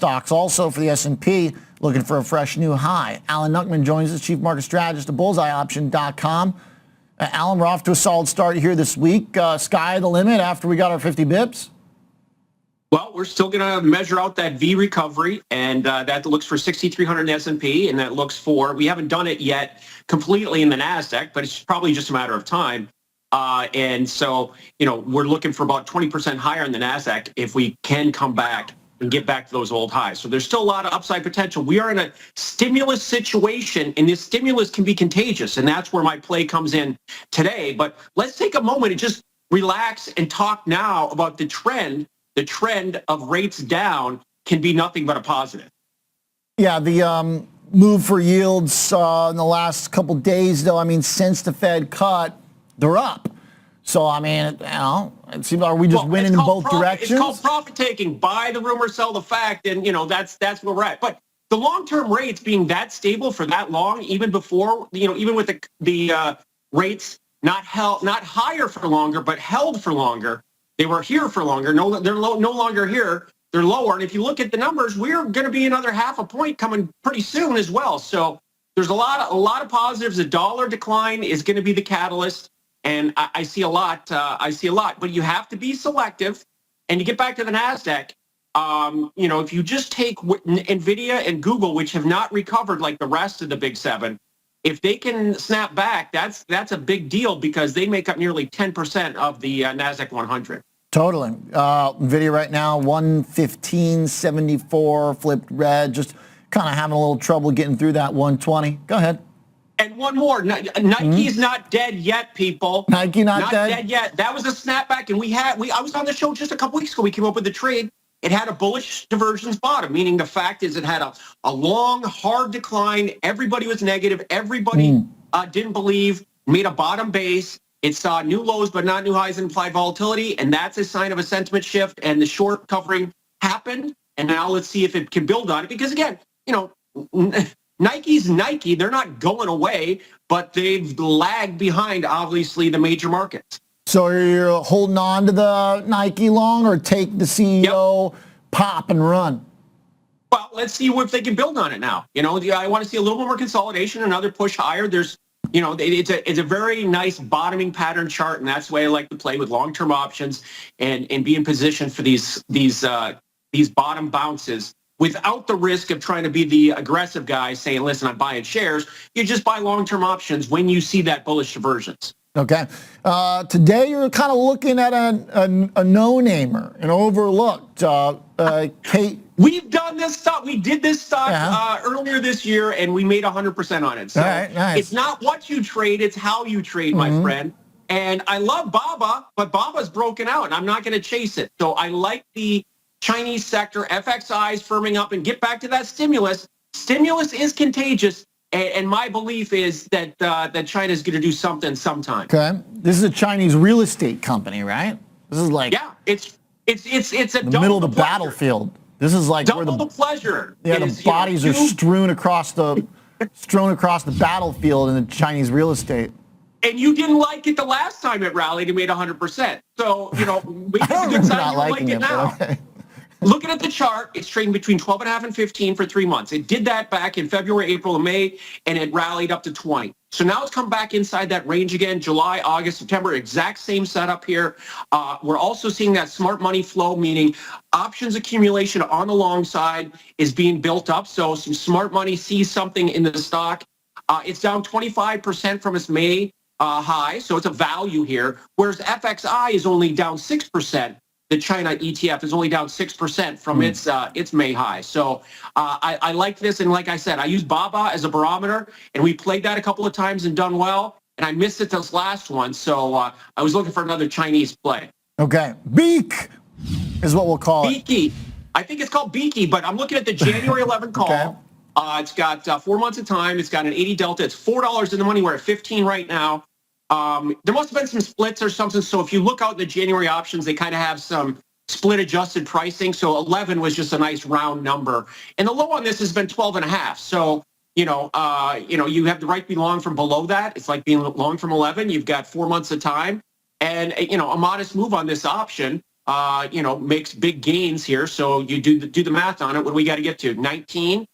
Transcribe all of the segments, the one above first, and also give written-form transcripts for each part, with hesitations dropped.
stocks also for the S&P looking for a fresh new high. Alan Nuckman joins us, Chief Market Strategist at BullseyeOption.com. Alan, we're off to a solid start here this week. Sky the limit after we got our 50 bips? Well, we're still going to measure out that V recovery, and that looks for 6,300 in the S&P, and that looks for, we haven't done it yet completely in the NASDAQ, but it's probably just a matter of time. And so, we're looking for about 20% higher in the NASDAQ if we can come back and get back to those old highs. So there's still a lot of upside potential. We are in a stimulus situation, and this stimulus can be contagious, and that's where my play comes in today. But let's take a moment and just relax and talk now about the trend. The trend of rates down can be nothing but a positive. Yeah, the move for yields in the last couple days, though, since the Fed cut, they're up. So, it seems, are we just winning in both directions? It's called profit taking. Buy the rumor, sell the fact, and, that's where we're at. But the long-term rates being that stable for that long, even before, even with the rates not higher for longer, but held for longer, they were here for longer. No, they're no longer here. They're lower. And if you look at the numbers, we're going to be another half a point coming pretty soon as well. So there's a lot of positives. The dollar decline is going to be the catalyst, and I see a lot. But you have to be selective. And to get back to the NASDAQ, if you just take NVIDIA and Google, which have not recovered like the rest of the big seven, if they can snap back, that's a big deal because they make up nearly 10% of the NASDAQ 100. Totally. NVIDIA right now, 115.74, flipped red, just kind of having a little trouble getting through that 120. Go ahead. And one more, Nike's not dead yet, people. Nike not dead yet. That was a snapback, and I was on the show just a couple weeks ago. We came up with the trade. It had a bullish divergence bottom, meaning the fact is it had a long, hard decline. Everybody was negative. Everybody didn't believe, made a bottom base. It saw new lows but not new highs in implied volatility, and that's a sign of a sentiment shift, and the short covering happened, and now let's see if it can build on it. Because, again, Nike's Nike. They're not going away, but they've lagged behind, obviously, the major markets. So you're holding on to the Nike long or take the CEO pop and run? Well, let's see if they can build on it now. I want to see a little more consolidation, another push higher. There's, it's a very nice bottoming pattern chart, and that's the way I like to play with long-term options and be in position for these bottom bounces without the risk of trying to be the aggressive guy saying, listen, I'm buying shares. You just buy long-term options when you see that bullish divergence. Okay. Today you're kind of looking at a no-namer, an overlooked. Kate. We've done this stock. We did this stock earlier this year, and we made 100% on it. So nice. It's not what you trade, it's how you trade, my friend. And I love BABA, but BABA's broken out, and I'm not going to chase it. So I like the Chinese sector. FXI is firming up, and get back to that stimulus. Stimulus is contagious. And my belief is that China is going to do something sometime. Okay, this is a Chinese real estate company, right? This is like it's a the middle of the battlefield. This is like double where the pleasure. Yeah, the bodies are strewn across the battlefield in the Chinese real estate. And you didn't like it the last time it rallied and made 100%. So maybe it's a good sign you don't like it now. Okay. Looking at the chart, it's trading between 12.5 and 15 for 3 months. It did that back in February, April, and May, and it rallied up to 20. So now it's come back inside that range again, July, August, September, exact same setup here. We're also seeing that smart money flow, meaning options accumulation on the long side is being built up. So some smart money sees something in the stock. It's down 25% from its May high, so it's a value here, whereas FXI is only down 6%. The China ETF is only down 6% from its May high. So I like this, and like I said, I use BABA as a barometer, and we played that a couple of times and done well, and I missed it this last one, so I was looking for another Chinese play. Okay, Beke is what we'll call it. Beke. I think it's called Beke, but I'm looking at the January 11 call. Okay. It's got 4 months of time. It's got an 80 delta. It's $4 in the money. We're at 15 right now. There must have been some splits or something. So if you look out in the January options, they kind of have some split adjusted pricing. So 11 was just a nice round number. And the low on this has been 12.5. So, you have the right to be long from below that. It's like being long from 11. You've got 4 months of time. And, a modest move on this option makes big gains here. So you do the math on it. What do we got to get to? 19.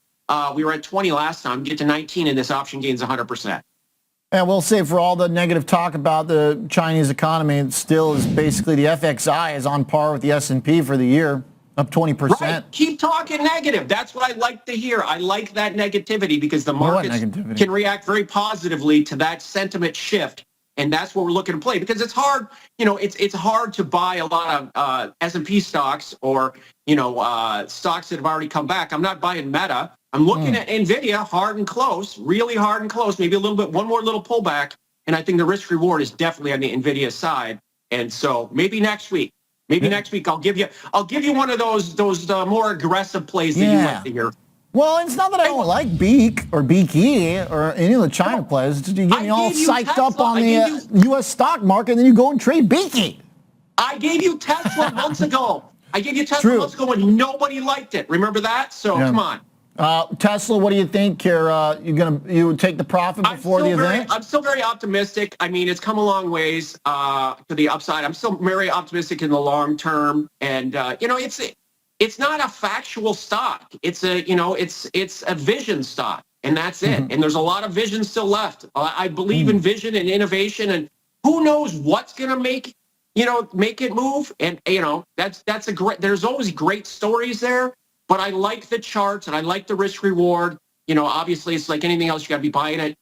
We were at 20 last time. Get to 19, and this option gains 100%. And we'll say for all the negative talk about the Chinese economy, it still is basically the FXI is on par with the S&P for the year, up 20%. Right. Keep talking negative. That's what I like to hear. I like that negativity because the markets can react very positively to that sentiment shift. And that's what we're looking to play because it's hard. It's hard to buy a lot of S&P stocks or, stocks that have already come back. I'm not buying Meta. I'm looking at NVIDIA hard and close, really hard and close, maybe a little bit, one more little pullback. And I think the risk reward is definitely on the NVIDIA side. And so maybe next week, I'll give you one of those more aggressive plays that you like to hear. Well, it's not that I don't like Beke or any of the China plays. It's just you get me all psyched up on the U.S. stock market, and then you go and trade Beke. I gave you Tesla months ago. Months ago when nobody liked it. Remember that? So come on. Tesla, what do you think here? You would take the profit before the event? I'm still very optimistic. I mean, it's come a long ways to the upside. I'm still very optimistic in the long term, and it's not a factual stock. It's a vision stock, and that's it. And there's a lot of vision still left. I believe in vision and innovation, and who knows what's going to make it move. And that's a great. There's always great stories there. But I like the charts and I like the risk reward. Obviously it's like anything else. You got to be buying it.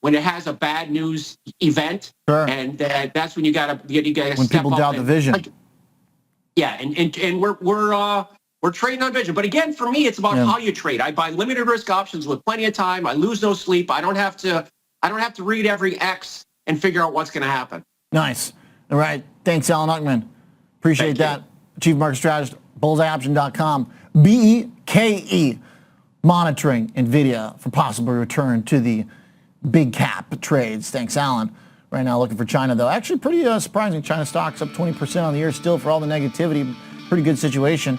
When it has a bad news event, and that's when you got to when step people up doubt the vision. And we're trading on vision. But again, for me, it's about how you trade. I buy limited risk options with plenty of time. I lose no sleep. I don't have to read every X and figure out what's going to happen. Nice. All right. Thanks, Alan Uckman. Appreciate that. Chief Market Strategist, bullseyeoption.com. Beke monitoring NVIDIA for possible return to the big cap trades. Thanks, Alan. Right now looking for China, though. Actually pretty surprising. China stocks up 20% on the year still for all the negativity. Pretty good situation.